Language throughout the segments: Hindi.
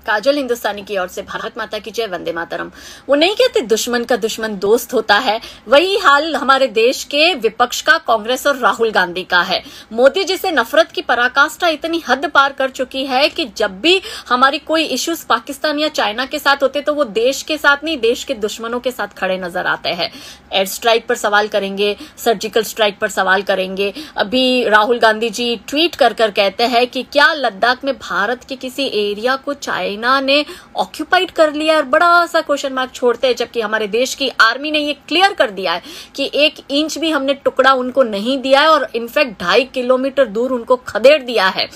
काजल हिंदुस्तानी की ओर से भारत माता की जय, वंदे मातरम। वो नहीं कहते दुश्मन का दुश्मन दोस्त होता है, वही हाल हमारे देश के विपक्ष का, कांग्रेस और राहुल गांधी का है। मोदी जी से नफरत की पराकाष्ठा इतनी हद पार कर चुकी है कि जब भी हमारी कोई इश्यूज पाकिस्तान या चाइना के साथ होते तो वो देश के साथ नहीं, देश के दुश्मनों के साथ खड़े नजर आते हैं। एयर स्ट्राइक पर सवाल करेंगे, सर्जिकल स्ट्राइक पर सवाल करेंगे। अभी राहुल गांधी जी ट्वीट कर कहते हैं कि क्या लद्दाख में भारत के किसी एरिया को चाइना ने ऑक्यूपाइड कर लिया, और बड़ा सा क्वेश्चन मार्क छोड़ते हैं, जबकि हमारे देश की आर्मी ने ये क्लियर कर दिया है कि 1 इंच भी हमने टुकड़ा उनको नहीं दिया है, और इनफैक्ट 2.5 किलोमीटर दूर उनको खदेड़ दिया है।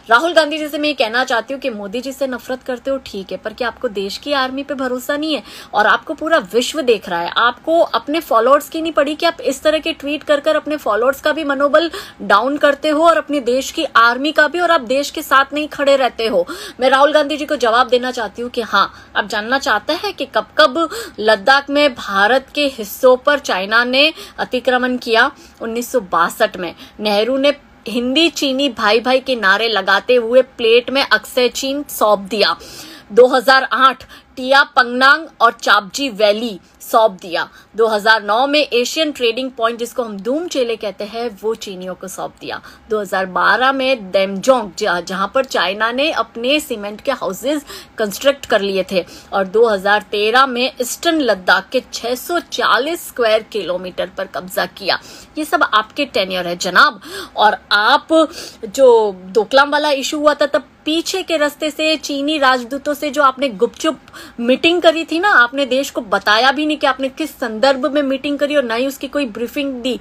राहुल गांधी जी से मैं ये कहना चाहती हूँ कि मोदी जी से नफरत करते हो ठीक है, पर क्या आपको देश की आर्मी पे भरोसा नहीं है? और आपको पूरा विश्व देख रहा है, आपको अपने फॉलोअर्स की नहीं पड़ी कि आप इस तरह के ट्वीट कर अपने फॉलोअर्स का भी मनोबल डाउन करते हो और अपने देश की आर्मी का भी, और आप देश के साथ नहीं खड़े रहते हो। मैं राहुल गांधी जी को जवाब देना चाहती हूँ कि हाँ, आप जानना चाहते हैं कि कब कब लद्दाख में भारत के हिस्सों पर चाइना ने अतिक्रमण किया? 1962 में नेहरू ने हिंदी चीनी भाई भाई के नारे लगाते हुए प्लेट में अक्सय चीन सौंप दिया। 2008 टिया पंगनांग और चापजी वैली सौंप दिया। 2009 में एशियन ट्रेडिंग पॉइंट, जिसको हम धूम चेले कहते हैं, वो चीनियों को सौंप दिया। 2012 में डेमजोंग, जहां पर चाइना ने अपने सीमेंट के हाउसेज कंस्ट्रक्ट कर लिए थे, और 2013 में ईस्टर्न लद्दाख के 640 स्क्वायर किलोमीटर पर कब्जा किया। ये सब आपके टेन्योर है जनाब। और आप जो डोकलाम वाला इशू हुआ था, तब पीछे के रास्ते से चीनी राजदूतों से जो आपने गुपचुप मीटिंग करी थी ना, आपने देश को बताया भी नहीं कि आपने किस संदर्भ में मीटिंग करी, और ना ही उसकी कोई ब्रीफिंग दी।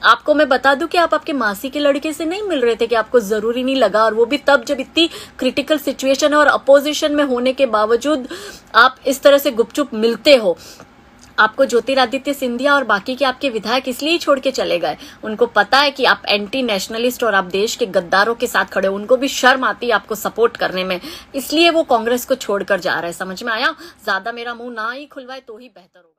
आपको मैं बता दूं कि आप आपके मासी के लड़के से नहीं मिल रहे थे, कि आपको जरूरी नहीं लगा, और वो भी तब जब इतनी क्रिटिकल सिचुएशन है और अपोजिशन में होने के बावजूद आप इस तरह से गुपचुप मिलते हो। आपको ज्योतिरादित्य सिंधिया और बाकी के आपके विधायक इसलिए छोड़ के चले गए, उनको पता है कि आप एंटी नेशनलिस्ट और आप देश के गद्दारों के साथ खड़े हो। उनको भी शर्म आती है आपको सपोर्ट करने में, इसलिए वो कांग्रेस को छोड़कर जा रहे हैं। समझ में आया? ज्यादा मेरा मुंह ना ही खुलवाए तो ही बेहतर होगा।